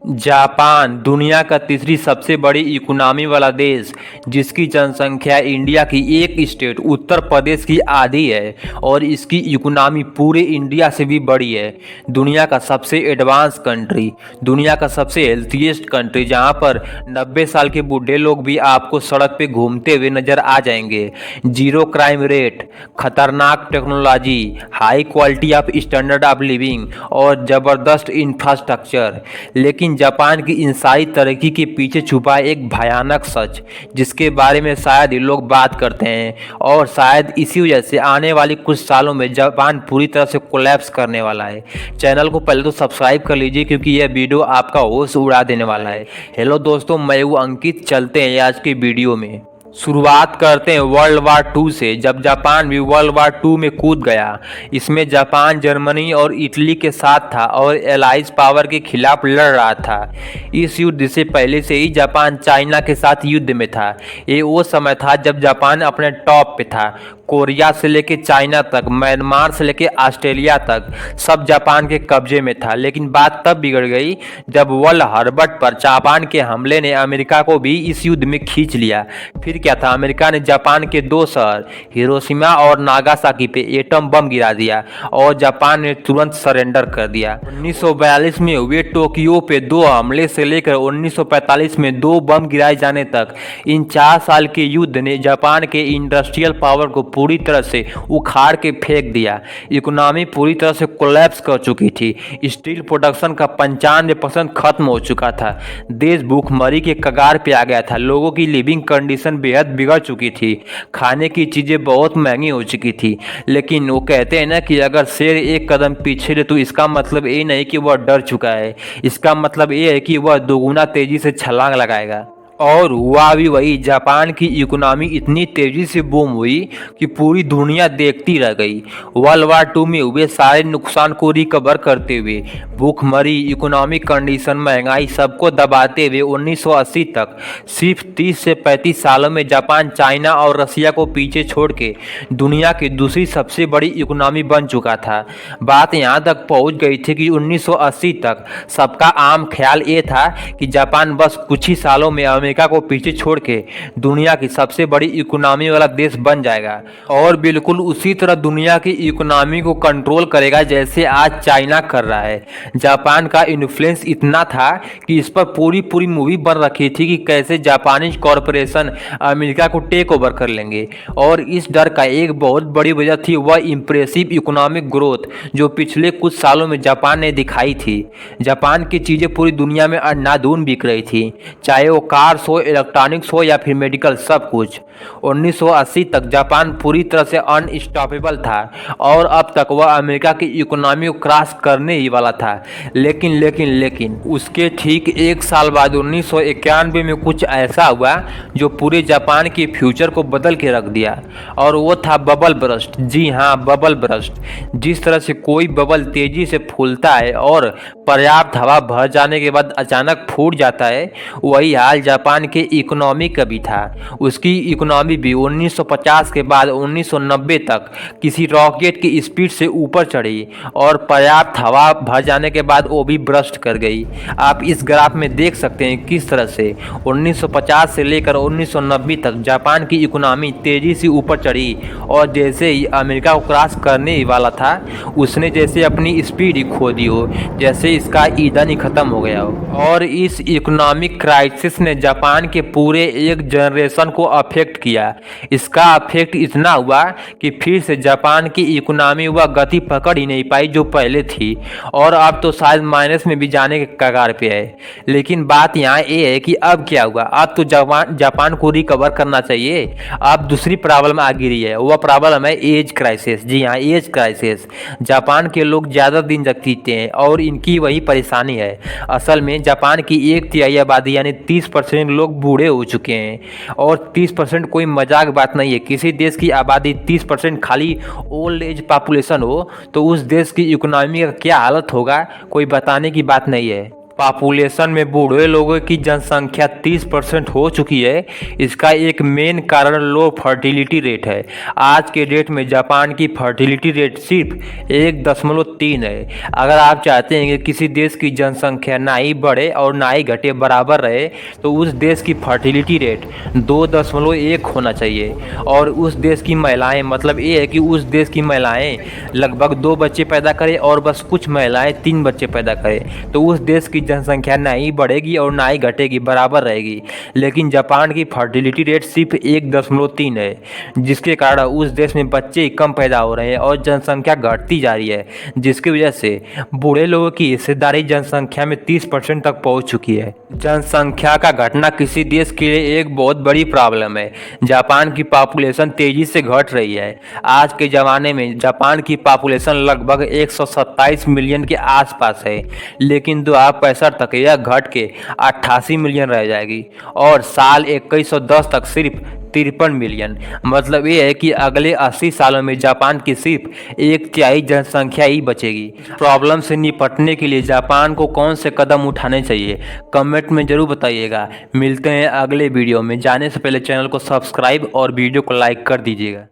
Japan दुनिया का तीसरी सबसे बड़ी इकोनॉमी वाला देश, जिसकी जनसंख्या इंडिया की एक स्टेट उत्तर प्रदेश की आधी है और इसकी इकोनॉमी पूरे इंडिया से भी बड़ी है। दुनिया का सबसे एडवांस कंट्री, दुनिया का सबसे हेल्थीएस्ट कंट्री, जहां पर 90 साल के बूढ़े लोग भी आपको सड़क पे घूमते हुए नजर आ जाएंगे। जीरो क्राइम रेट, खतरनाक technology, high quality of standard of living और ज़बरदस्त इंफ्रास्ट्रक्चर। लेकिन जापान की इन सारी तरक्की के पीछे छुपा एक भयानक सच, जिसके बारे में शायद ही लोग बात करते हैं और शायद इसी वजह से आने वाली कुछ सालों में जापान पूरी तरह से कोलैप्स करने वाला है। चैनल को पहले तो सब्सक्राइब कर लीजिए, क्योंकि यह वीडियो आपका होश उड़ा देने वाला है। हेलो दोस्तों, मैं हूँ अंकित। चलते हैं आज के वीडियो में। शुरुआत करते हैं वर्ल्ड वार 2 से, जब जापान भी वर्ल्ड वार 2 में कूद गया। इसमें जापान जर्मनी और इटली के साथ था और एलाइज पावर के खिलाफ लड़ रहा था। इस युद्ध से पहले से ही जापान चाइना के साथ युद्ध में था। ये वो समय था जब जापान अपने टॉप पे था। कोरिया से लेके चाइना तक, म्यांमार से लेके ऑस्ट्रेलिया तक सब जापान के कब्जे में था। लेकिन बात तब बिगड़ गई जब वर्ल्ड हर्बट पर जापान के हमले ने अमेरिका को भी इस युद्ध में खींच लिया। फिर क्या था, अमेरिका ने जापान के 2 शहर हिरोशिमा और नागासाकी पे एटम बम गिरा दिया और जापान ने तुरंत सरेंडर कर दिया। 1942 में हुए टोक्यो पे 2 हमले से लेकर 1945 में 2 बम गिराए जाने तक, इन 4 साल के युद्ध ने जापान के इंडस्ट्रियल पावर को पूरी तरह से उखाड़ के फेंक दिया। इकोनॉमी पूरी तरह से कोलैप्स कर चुकी थी। स्टील प्रोडक्शन का 95% खत्म हो चुका था। देश भूखमरी के कगार पे आ गया था। लोगों की लिविंग कंडीशन बेहद बिगड़ चुकी थी। खाने की चीजें बहुत महंगी हो चुकी थी। लेकिन वो कहते हैं ना कि अगर शेर एक कदम पीछे ले तो इसका मतलब ये नहीं कि वह डर चुका है, इसका मतलब ये है कि वह दोगुना तेजी से छलांग लगाएगा। और हुआ भी वही। जापान की इकोनॉमी इतनी तेजी से बूम हुई कि पूरी दुनिया देखती रह गई। वर्ल्ड वार 2 में हुए सारे नुकसान को रिकवर करते हुए, भूखमरी, इकोनॉमिक कंडीशन, महंगाई सबको दबाते हुए 1980 तक सिर्फ 30 से 35 सालों में जापान चाइना और रसिया को पीछे छोड़ के दुनिया की दूसरी सबसे बड़ी इकोनॉमी बन चुका था। बात यहाँ तक पहुँच गई थी कि 1980 तक सबका आम ख्याल ये था कि जापान बस कुछ ही सालों में अमेरिका को पीछे छोड़ के दुनिया की सबसे बड़ी इकोनॉमी वाला देश बन जाएगा और बिल्कुल उसी तरह दुनिया की इकोनॉमी को कंट्रोल करेगा जैसे आज चाइना कर रहा है। जापान का इन्फ्लुएंस इतना था कि इस पर पूरी मूवी बन रखी थी कि कैसे जापानी कॉरपोरेशन अमेरिका को टेक ओवर कर लेंगे। और इस डर का एक बहुत बड़ी वजह थी वह इंप्रेसिव इकोनॉमिक ग्रोथ जो पिछले कुछ सालों में जापान ने दिखाई थी। जापान की चीज़ें पूरी दुनिया में अंधाधुंध बिक रही थी, चाहे वो कार्स हो, इलेक्ट्रॉनिक्स हो या फिर मेडिकल, सब कुछ। 1980 तक जापान पूरी तरह से अनस्टॉपेबल था और अब तक वह अमेरिका की इकोनॉमी को क्रॉस करने ही वाला था। लेकिन उसके ठीक 1 साल बाद 1991 में कुछ ऐसा हुआ जो पूरे जापान के फ्यूचर को बदल के रख दिया, और वो था बबल बर्स्ट। जी हाँ, बबल बर्स्ट। जिस तरह से कोई बबल तेजी से फूलता है और पर्याप्त हवा भर जाने के बाद अचानक फूट जाता है, वही हाल जापान के इकोनॉमी का भी था। उसकी इकोनॉमी भी 1950 के बाद 1990 तक किसी रॉकेट की स्पीड से ऊपर चढ़ी और पर्याप्त हवा भर जाने के बाद वो भी ब्रस्ट कर गई। आप इस ग्राफ में देख सकते हैं किस तरह से 1950 से लेकर 1990 तक जापान की इकोनॉमी तेजी से ऊपर चढ़ी और जैसे ही अमेरिका को क्रॉस करने ही वाला था, उसने जैसे अपनी स्पीड ही खो दी हो, जैसे इसका ईंधन ही खत्म हो गया हो। और इस इकोनॉमिक क्राइसिस ने जापान के पूरे एक जनरेशन को अफेक्ट किया। इसका अफेक्ट इतना हुआ कि फिर से जापान की इकोनॉमी वह गति पकड़ ही नहीं पाई जो पहले थी, और अब तो शायद माइनस में भी जाने के कगार पे है। लेकिन बात यहाँ ये है कि अब क्या हुआ, अब तो जापान को रिकवर करना चाहिए। अब दूसरी प्रॉब्लम आ गिरी है, वह प्रॉब्लम है एज क्राइसिस। जी हाँ, एज क्राइसिस। जापान के लोग ज़्यादा दिन तक जीते हैं और इनकी वही परेशानी है। असल में जापान की 1/3 आबादी यानी 30% लोग बूढ़े हो चुके हैं, और 30% कोई मजाक बात नहीं है। किसी देश की आबादी 30% खाली ओल्ड एज पॉपुलेशन हो तो उस देश की इकोनॉमी का क्या हालत होगा, कोई बताने की बात नहीं है। पॉपुलेशन में बूढ़े लोगों की जनसंख्या 30% हो चुकी है। इसका एक मेन कारण लो फर्टिलिटी रेट है। आज के डेट में जापान की फर्टिलिटी रेट सिर्फ 1.3 है। अगर आप चाहते हैं कि किसी देश की जनसंख्या ना ही बढ़े और ना ही घटे, बराबर रहे, तो उस देश की फर्टिलिटी रेट 2.1 होना चाहिए। और उस देश की महिलाएं, मतलब ये है कि उस देश की महिलाएं लगभग 2 बच्चे पैदा करें और बस कुछ महिलाएं 3 बच्चे पैदा करें, तो उस देश की जनसंख्या ना ही बढ़ेगी और ना ही घटेगी, बराबर रहेगी। लेकिन जापान की फर्टिलिटी रेट सिर्फ 1.3 है, जिसके कारण उस देश में बच्चे कम पैदा हो रहे हैं और जनसंख्या घटती जा रही है, जिसकी वजह से बूढ़े लोगों की हिस्सेदारी जनसंख्या में 30% तक पहुंच चुकी है। जनसंख्या का घटना किसी देश के लिए एक बहुत बड़ी प्रॉब्लम है। जापान की पॉपुलेशन तेजी से घट रही है। आज के ज़माने में जापान की पॉपुलेशन लगभग 127 मिलियन के आसपास है, लेकिन 2065 तक यह घट के 88 मिलियन रह जाएगी और साल 2110 तक सिर्फ 53 मिलियन। मतलब ये है कि अगले 80 सालों में जापान की सिर्फ 1/3 जनसंख्या ही बचेगी। प्रॉब्लम से निपटने के लिए जापान को कौन से कदम उठाने चाहिए, कमेंट में जरूर बताइएगा। मिलते हैं अगले वीडियो में। जाने से पहले चैनल को सब्सक्राइब और वीडियो को लाइक कर दीजिएगा।